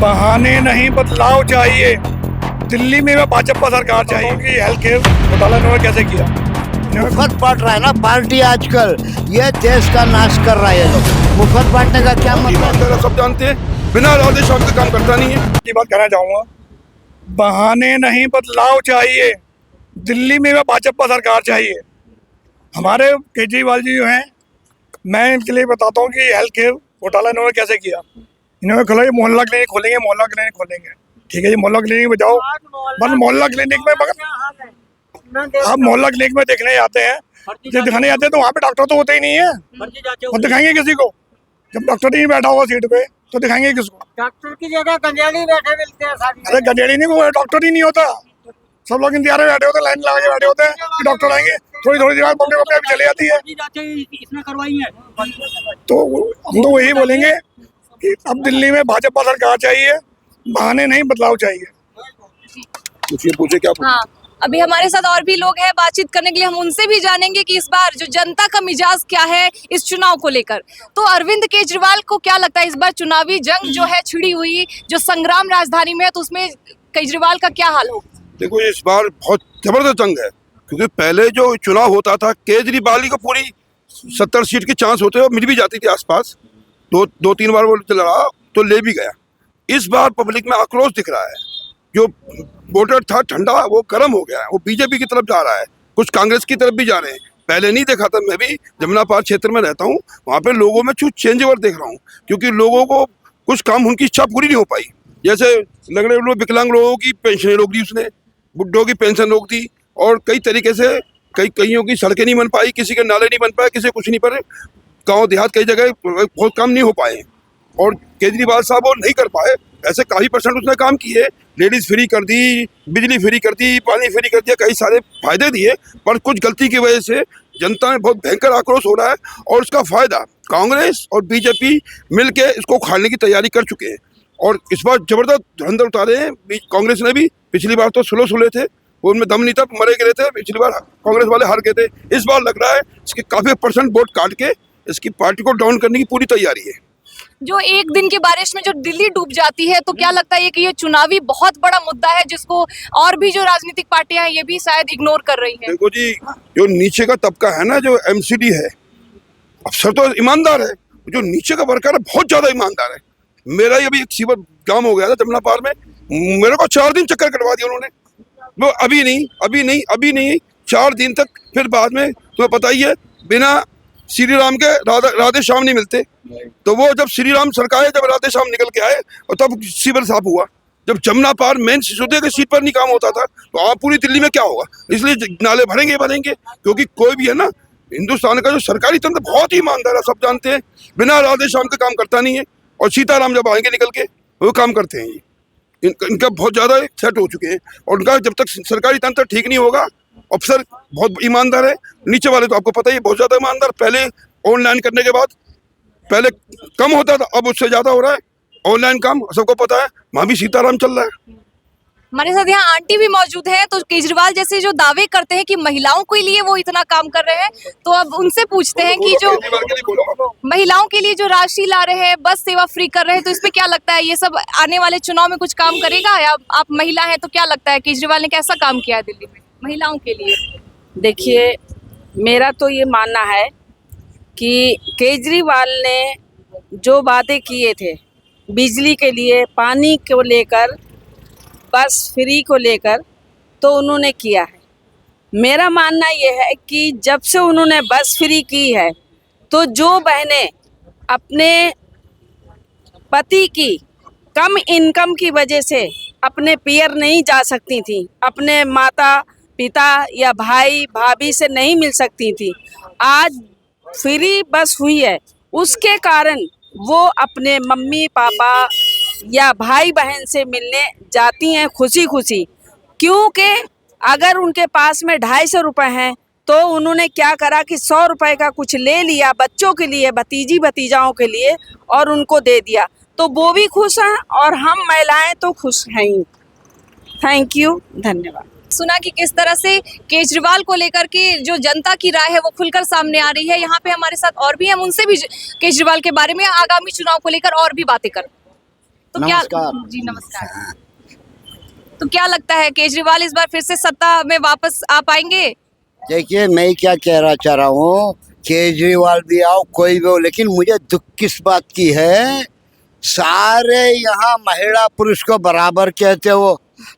बहाने नहीं, बदलाव चाहिए। दिल्ली में भाजपा सरकार चाहिए कि हेल्थ केयर घोटाला इन्होंने कैसे किया। मुफ्त बांट रहा है ना पार्टी आजकल, ये देश का नाश कर रहा है। लोग मुफ्त बांटने का क्या मतलब? सब जानते हैं, बिना आदेश का काम करता नहीं है। की बात कहना चाहूँगा, बहाने नहीं, बदलाव चाहिए। दिल्ली में भाजपा सरकार चाहिए। हमारे केजरीवाल जी जो हैं, मैं इनके लिए बताता हूँ कि हेल्थ केयर घोटाला इन्होंने कैसे किया। इन्होंने खोला ये मोहल्ला क्लिनिक खोलेंगे, मोहल्ला क्लिनिक खोलेंगे। ठीक है, ये मोहल्ला क्लिनिक में जाओ, बस मोहल्ला क्लिनिक में आप मोहल्ला क्लिनिक में देखने जाते हैं, जो दिखाने जाते हैं तो वहाँ पे डॉक्टर तो होते ही नहीं है। वो दिखाएंगे किसी को? जब डॉक्टर ही बैठा हुआ सीट पे तो दिखाएंगे किसको? डॉक्टर की जगह गंजेड़ी बैठे मिलते हैं सारी। अरे गंजेड़ी नहीं, वो डॉक्टर ही नहीं होता। सब लोग इंतजार में बैठे होते हैं, लाइन लगा के बैठे होते हैं कि डॉक्टर आएंगे। थोड़ी थोड़ी देर पकड़े पकड़े अभी चली जाती है। इसने करवाई है तो हम तो वही बोलेंगे कि अब दिल्ली में भाजपा सरकार चाहिए, बहाने नहीं, बदलाव चाहिए। पूछे क्या हाँ, अभी हमारे साथ और भी लोग हैं बातचीत करने के लिए। हम उनसे भी जानेंगे कि इस बार जो जनता का मिजाज क्या है इस चुनाव को लेकर। तो अरविंद केजरीवाल को क्या लगता है इस बार चुनावी जंग जो है छिड़ी हुई, जो संग्राम राजधानी में है, तो उसमें केजरीवाल का क्या हाल होगा? देखो, इस बार बहुत जबरदस्त जंग है, क्योंकि पहले जो चुनाव होता था केजरीवाल को पूरी 70 सीट के चांस होते और मिल भी जाती थी आसपास। दो तीन बार वो लड़ा तो ले भी गया। इस बार पब्लिक में आक्रोश दिख रहा है। जो वोटर था ठंडा, वो गर्म हो गया है। वो बीजेपी की तरफ जा रहा है, कुछ कांग्रेस की तरफ भी जा रहे हैं। पहले नहीं देखा था, मैं भी जमुना पार क्षेत्र में रहता हूँ, वहाँ पे लोगों में कुछ चेंज ओवर देख रहा हूँ, क्योंकि लोगों को कुछ काम उनकी इच्छा पूरी नहीं हो पाई। जैसे लग रहे विकलांग लोगों की पेंशन रोक दी उसने, बुड्ढों की पेंशन रोक दी, और कई तरीके से कईयों की सड़कें नहीं बन पाई, किसी के नाले नहीं बन पाए, किसी को कुछ नहीं पर गाँव देहात कई जगह बहुत काम नहीं हो पाए। और केजरीवाल साहब वो नहीं कर पाए। ऐसे काफ़ी परसेंट उसने काम किए, लेडीज़ फ्री कर दी, बिजली फ्री कर दी, पानी फ्री कर दिया, कई सारे फायदे दिए, पर कुछ गलती की वजह से जनता में बहुत भयंकर आक्रोश हो रहा है। और उसका फायदा कांग्रेस और बीजेपी मिलके इसको उखाड़ने की तैयारी कर चुके हैं, और इस बार जबरदस्त धुरंधर उतारे हैं। कांग्रेस ने भी पिछली बार तो सुलह थे, वो उनमें दम नहीं था, मरे गिरे थे। पिछली बार कांग्रेस वाले हार गए थे। इस बार लग रहा है इसके काफ़ी परसेंट वोट काट के इसकी पार्टी को डाउन करने की पूरी तैयारी है। जो एक दिन की बारिश में जो दिल्ली डूब जाती है, तो क्या लगता है कि ये चुनावी बहुत बड़ा मुद्दा है जिसको और भी जो राजनीतिक पार्टियां हैं ये भी शायद इग्नोर कर रही हैं? देखो जी, जो नीचे का तबका है ना, जो एमसीडी है, अफसर तो ईमानदार है, जो नीचे का वर्कर है बहुत ज्यादा ईमानदार है। मेरा ये भी एक सीवर जाम हो गया था जमुना पार में, मेरे को 4 दिन चक्कर कटवा दिया उन्होंने। वो अभी नहीं 4 दिन तक। फिर बाद में तुम्हें पता ही है, बिना श्री राम के राधे श्याम नहीं मिलते। तो वो जब श्री राम सरकाए, जब राधे श्याम निकल के आए, और तब सीवर साफ हुआ। जब जमुना पार मेन सिसोदिया की सीट पर नहीं काम होता था, तो आप पूरी दिल्ली में क्या होगा? इसलिए नाले भरेंगे, क्योंकि कोई भी है ना, हिंदुस्तान का जो सरकारी तंत्र बहुत ही ईमानदार है, सब जानते हैं। बिना राधे श्याम के काम करता नहीं है, और सीताराम जब आएंगे निकल के वो काम करते हैं। इनका बहुत ज़्यादा सेट हो चुके हैं, और उनका जब तक सरकारी तंत्र ठीक नहीं होगा, अफसर बहुत ईमानदार है, नीचे वाले तो आपको पता ही बहुत ज़्यादा ईमानदार। पहले ऑनलाइन करने के बाद पहले कम होता था, अब उससे ज़्यादा हो रहा है ऑनलाइन काम, सबको पता है। वहाँ भी सीताराम चल रहा है। हमारे साथ यहाँ आंटी भी मौजूद है। तो केजरीवाल जैसे जो दावे करते हैं कि महिलाओं के लिए वो इतना काम कर रहे हैं, तो अब उनसे पूछते हैं कि जो महिलाओं के लिए जो राशि ला रहे हैं, बस सेवा फ्री कर रहे हैं, तो इस पे क्या लगता है, ये सब आने वाले चुनाव में कुछ काम करेगा? या आप महिला हैं तो क्या लगता है केजरीवाल ने कैसा काम किया है दिल्ली में महिलाओं के लिए? देखिए, मेरा तो ये मानना है कि केजरीवाल ने जो वादे किए थे बिजली के लिए, पानी को लेकर, बस फ्री को लेकर, तो उन्होंने किया है। मेरा मानना ये है कि जब से उन्होंने बस फ्री की है, तो जो बहनें अपने पति की कम इनकम की वजह से अपने पियर नहीं जा सकती थी, अपने माता पिता या भाई भाभी से नहीं मिल सकती थी, आज फ्री बस हुई है। उसके कारण वो अपने मम्मी पापा या भाई बहन से मिलने जाती हैं खुशी खुशी, क्योंकि अगर उनके पास में 250 रुपये हैं तो उन्होंने क्या करा कि 100 रुपये का कुछ ले लिया बच्चों के लिए, भतीजी भतीजाओं के लिए, और उनको दे दिया, तो वो भी खुश हैं और हम महिलाएं तो खुश हैं ही। थैंक यू, धन्यवाद। सुना कि किस तरह से केजरीवाल को लेकर के जो जनता की राय है वो खुलकर सामने आ रही है। यहाँ पे हमारे साथ और भी हैं, उनसे भी केजरीवाल के बारे में आगामी चुनाव को लेकर और भी बातें कर। तो क्या नमस्कार। जी नमस्कार। तो क्या लगता है केजरीवाल इस बार फिर से सत्ता में वापस आ पाएंगे? देखिए, मैं क्या कहना चाह रहा हूँ, केजरीवाल भी आओ कोई भी हो, लेकिन मुझे दुख किस बात की है, सारे यहाँ महिला पुरुष को बराबर कहते हो।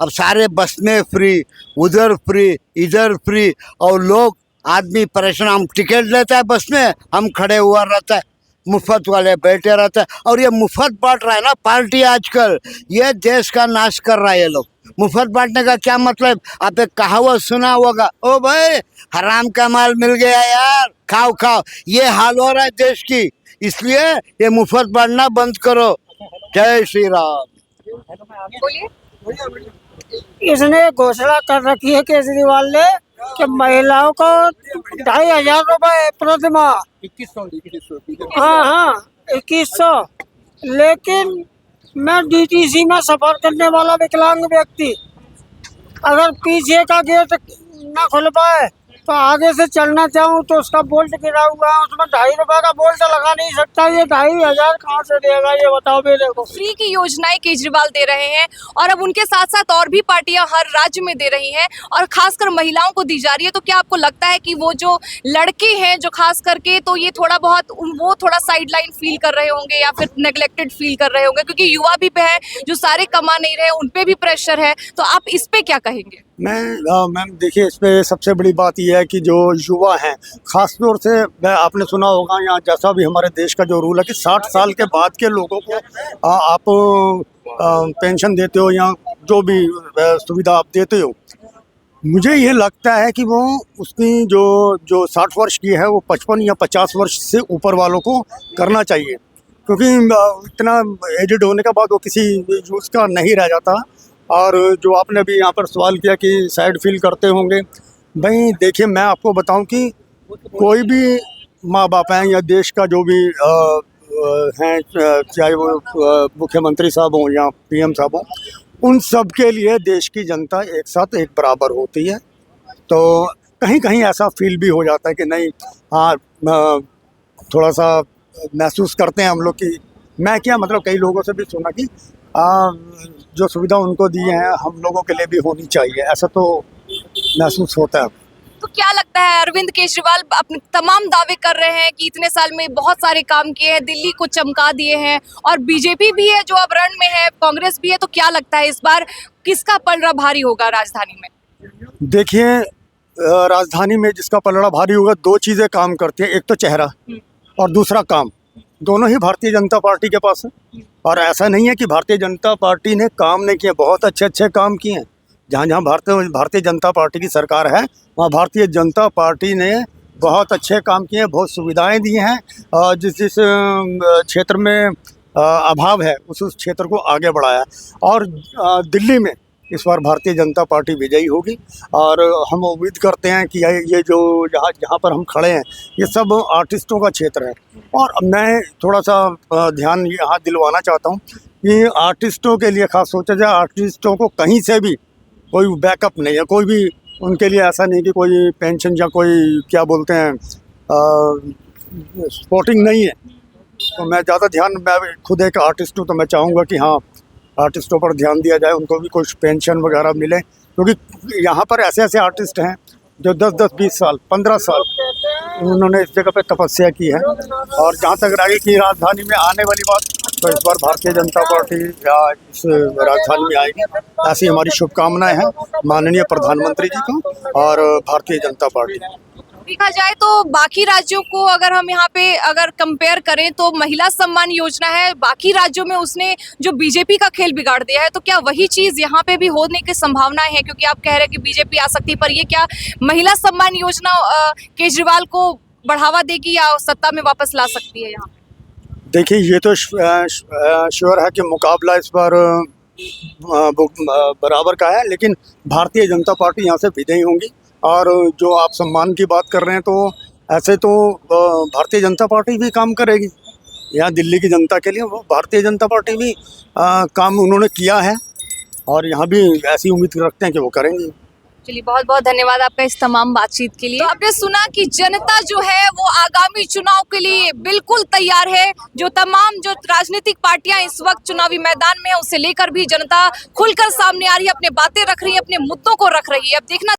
अब सारे बस में फ्री, उधर फ्री, इधर फ्री, और लोग आदमी परेशान। हम टिकट लेता है बस में, हम खड़े हुआ रहता है, मुफ्त वाले बैठे रहते हैं। और ये मुफ्त बांट रहा है ना पार्टी आजकल, ये देश का नाश कर रहा है ये लोग। मुफ्त बांटने का क्या मतलब? आप एक कहावत सुना होगा, ओ भाई हराम का माल मिल गया यार, खाओ खाओ। ये हाल हो रहा है देश की, इसलिए ये मुफ्त बांटना बंद करो। जय श्री राम। बोलिए। इसने घोषणा कर रखी है केजरीवाल ने कि महिलाओं को 2,500 रुपए प्रति माह। 2100। हाँ, 2100। लेकिन मैं डीटीसी में सफर करने वाला विकलांग व्यक्ति, अगर पीछे का गेट ना खुल पाए तो आगे से चलना चाहूँ तो उसका बोल्ट गिरा हुआ है, उसमें 2.5 रुपए का बोल्ट लगा नहीं सकता। ये 2,500 कहाँ से देगा, ये बताओ मेरे को। फ्री की योजनाएं केजरीवाल दे रहे हैं और अब उनके साथ साथ और भी पार्टियां हर राज्य में दे रही हैं और खासकर महिलाओं को दी जा रही है। तो क्या आपको लगता है कि वो जो लड़के हैं जो खास करके, तो ये थोड़ा बहुत वो थोड़ा साइडलाइन फील कर रहे होंगे या फिर नेग्लेक्टेड फील कर रहे होंगे, क्योंकि युवा भी पे है जो सारे कमा नहीं रहे, उन पे भी प्रेशर है। तो आप इस पे क्या कहेंगे? मैम देखिए, इस पे सबसे बड़ी बात यह है कि जो युवा हैं, ख़ास तौर से आपने सुना होगा यहाँ जैसा भी हमारे देश का जो रूल है कि 60 साल के बाद के लोगों को आप पेंशन देते हो या जो भी सुविधा आप देते हो। मुझे ये लगता है कि वो उसकी जो 60 वर्ष की है वो 55 या 50 वर्ष से ऊपर वालों को करना चाहिए, क्योंकि इतना एजेड होने के बाद वो किसी यूज़ का नहीं रह जाता। और जो आपने भी यहाँ पर सवाल किया कि सैड फील करते होंगे, भाई देखिए मैं आपको बताऊं कि कोई भी माँ बाप हैं या देश का जो भी हैं, चाहे वो मुख्यमंत्री साहब हों या पीएम साहब हों, उन सब के लिए देश की जनता एक साथ एक बराबर होती है। तो कहीं कहीं ऐसा फील भी हो जाता है कि नहीं, हाँ थोड़ा सा महसूस करते हैं हम लोग कि मैं क्या मतलब, कई लोगों से भी सुना कि जो सुविधा उनको दी है हम लोगों के लिए भी होनी चाहिए, ऐसा तो महसूस होता है। तो क्या लगता है, अरविंद केजरीवाल अपने तमाम दावे कर रहे हैं कि इतने साल में बहुत सारे काम किए हैं, दिल्ली को चमका दिए हैं, और बीजेपी भी है जो अब रण में है, कांग्रेस भी है। तो क्या लगता है इस बार किसका पलड़ा भारी होगा राजधानी में? देखिए, राजधानी में जिसका पलड़ा भारी होगा, दो चीज़ें काम करती हैं, एक तो चेहरा और दूसरा काम। दोनों ही भारतीय जनता पार्टी के पास है। और ऐसा नहीं है कि भारतीय जनता पार्टी ने काम नहीं किए, बहुत अच्छे अच्छे काम किए हैं। जहाँ जहाँ भारतीय जनता पार्टी की सरकार है, वहाँ भारतीय जनता पार्टी ने बहुत अच्छे काम किए हैं, बहुत सुविधाएं दी हैं। जिस क्षेत्र में अभाव है उस क्षेत्र को आगे बढ़ाया। और दिल्ली में इस बार भारतीय जनता पार्टी विजयी होगी। और हम उम्मीद करते हैं कि ये जो जहाँ पर हम खड़े हैं, ये सब आर्टिस्टों का क्षेत्र है। और मैं थोड़ा सा ध्यान यहाँ दिलवाना चाहता हूँ कि आर्टिस्टों के लिए खास सोचा जाए। आर्टिस्टों को कहीं से भी कोई बैकअप नहीं है, कोई भी उनके लिए ऐसा नहीं कि कोई पेंशन या कोई क्या बोलते हैं सपोर्टिंग नहीं है। तो मैं ज़्यादा ध्यान, मैं खुद एक आर्टिस्ट हूँ, तो मैं चाहूँगा कि हाँ आर्टिस्टों पर ध्यान दिया जाए, उनको भी कुछ पेंशन वगैरह मिले, क्योंकि यहाँ पर ऐसे ऐसे आर्टिस्ट हैं जो 10-10, 20 साल, 15 साल उन्होंने इस जगह पे तपस्या की है। और जहाँ तक रही कि राजधानी में आने वाली बात, तो इस बार भारतीय जनता पार्टी इस राजधानी में आएगी, ऐसी हमारी शुभकामनाएं हैं माननीय प्रधानमंत्री जी को और भारतीय जनता पार्टी। देखा जाए तो बाकी राज्यों को अगर हम यहाँ पे अगर कंपेयर करें तो महिला सम्मान योजना है, बाकी राज्यों में उसने जो बीजेपी का खेल बिगाड़ दिया है। तो क्या वही चीज यहाँ पे भी होने की संभावनाएं हैं, क्योंकि आप कह रहे हैं कि बीजेपी आ सकती है, पर ये क्या महिला सम्मान योजना केजरीवाल को बढ़ावा देगी या सत्ता में वापस ला सकती है? यहाँ देखिए, ये तो श्योर है कि मुकाबला इस बार बराबर का है, लेकिन भारतीय जनता पार्टी यहाँ से विजयी होंगी। और जो आप सम्मान की बात कर रहे हैं, तो ऐसे तो भारतीय जनता पार्टी भी काम करेगी यहाँ दिल्ली की जनता के लिए। वो भारतीय जनता पार्टी भी काम उन्होंने किया है और यहाँ भी ऐसी उम्मीद रखते हैं कि वो करेंगे। के लिए बहुत बहुत धन्यवाद आपका इस तमाम बातचीत के लिए। तो आपने सुना कि जनता जो है वो आगामी चुनाव के लिए बिल्कुल तैयार है। जो तमाम जो राजनीतिक पार्टियां इस वक्त चुनावी मैदान में है उसे लेकर भी जनता खुलकर सामने आ रही है, अपने बातें रख रही है, अपने मुद्दों को रख रही है। अब देखना